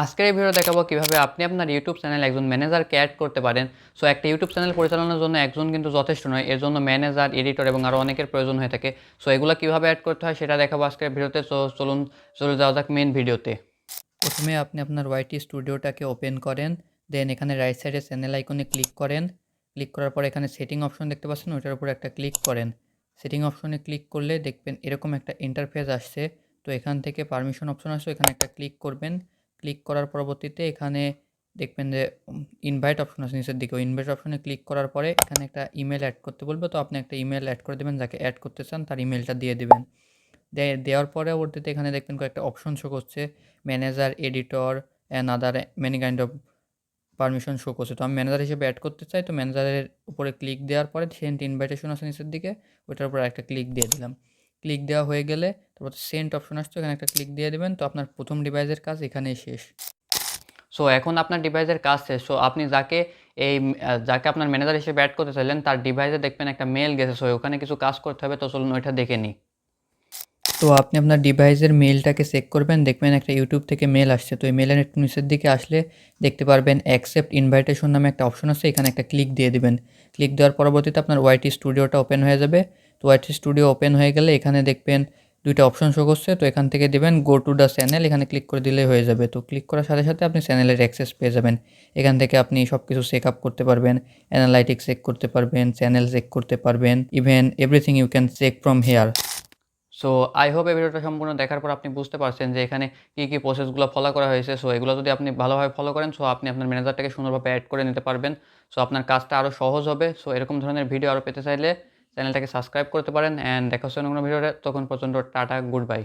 আজকের এই ভিডিও দেখাবো কিভাবে আপনি আপনার ইউটিউব চ্যানেলে একজন ম্যানেজারকে অ্যাড করতে পারেন। সো একটা ইউটিউব চ্যানেল পরিচালনার জন্য একজন কিন্তু যথেষ্ট নয়, এর জন্য ম্যানেজার, এডিটর এবং আরও অনেকের প্রয়োজন হয়ে থাকে। সো এগুলো কিভাবে অ্যাড করতে হয় সেটা দেখাবো আজকের ভিডিওতে। সো চলুন চলে যাওয়া যাক মেন ভিডিওতে। প্রথমে আপনি আপনার ওয়াইটি স্টুডিওটাকে ওপেন করেন, দেন এখানে রাইট সাইডে চ্যানেল আইকনে ক্লিক করেন। ক্লিক করার পর এখানে সেটিং অপশন দেখতে পাচ্ছেন, ওইটার উপরে একটা ক্লিক করেন। সেটিং অপশনে ক্লিক করলে দেখবেন এরকম একটা ইন্টারফেস আসছে। তো এখান থেকে পারমিশন অপশন আসছে, এখানে একটা ক্লিক করবেন। ক্লিক করার পরবর্তীতে এখানে দেখবেন যে ইনভাইট অপশন আছে নিচের দিকে, ওই ইনভাইট অপশনে ক্লিক করার পরে এখানে একটা ইমেল অ্যাড করতে বলবে। তো আপনি একটা ইমেল অ্যাড করে দেবেন, যাকে অ্যাড করতে চান তার ইমেলটা দিয়ে দেবেন। দেওয়ার পরবর্তীতে এখানে দেখবেন কয়েকটা অপশন শো করছে, manager, editor and other many kind of permission show করছে। তো আমি ম্যানেজার হিসেবে অ্যাড করতে চাই, তো ম্যানেজারের উপরে ক্লিক দেওয়ার পরে সেন্ট ইনভাইটেশন আছে নিচের দিকে, ওইটার উপর একটা ক্লিক দিয়ে দিলাম। ক্লিক দেওয়া হয়ে গেলে তারপর সেন্ট অপশন আসছে, এখানে একটা ক্লিক দিয়ে দেবেন। তো আপনার প্রথম ডিভাইসের কাজ এখানেই শেষ। সো এখন আপনার ডিভাইসের কাজ শেষ। সো আপনি যাকে আপনার ম্যানেজার হিসেবে অ্যাড করতে চাইলেন তার ডিভাইসে দেখবেন একটা মেল গেছে। সো ওখানে কিছু কাজ করতে হবে, তো চলুন ওইটা দেখে নিই। তো আপনি আপনার ডিভাইসের মেলটাকে চেক করবেন, দেখবেন একটা ইউটিউব থেকে মেল আসছে। তো এই মেলের একটু নিচের দিকে আসলে দেখতে পারবেন অ্যাকসেপ্ট ইনভাইটেশন নামে একটা অপশন আছে, এখানে একটা ক্লিক দিয়ে দিবেন। ক্লিক দেওয়ার পরবর্তীতে আপনার ওয়াইটি স্টুডিওটা ওপেন হয়ে যাবে। তো ওয়াইটি স্টুডিও ওপেন হয়ে গেলে এখানে দেখবেন দুইটা অপশন শো করছে। তো এখান থেকে দিবেন গো টু দ্য চ্যানেল, এখানে ক্লিক করে দিলেই হয়ে যাবে। তো ক্লিক করার সাথে সাথে আপনি চ্যানেলের অ্যাক্সেস পেয়ে যাবেন। এখান থেকে আপনি সব কিছু চেক আপ করতে পারবেন, অ্যানালাইটিক্স চেক করতে পারবেন, চ্যানেল চেক করতে পারবেন, even everything you can check from here. So I hope এই ভিডিওটা সম্পূর্ণ দেখার পর আপনি বুঝতে পারছেন যে এখানে কী প্রসেসগুলো ফলো করা হয়েছে। সো এগুলো যদি আপনি ভালোভাবে ফলো করেন, সো আপনি আপনার ম্যানেজারটাকে সুন্দরভাবে অ্যাড করে নিতে পারবেন। সো আপনার কাজটা আরও সহজ হবে। সো এরকম ধরনের ভিডিও আরও পেতে চাইলে চ্যানেলটাকে সাবস্ক্রাইব করতে পারেন। অ্যান্ড দেখা হচ্ছে অন্য কোনো ভিডিওতে, তখন পর্যন্ত টাটা, গুড বাই।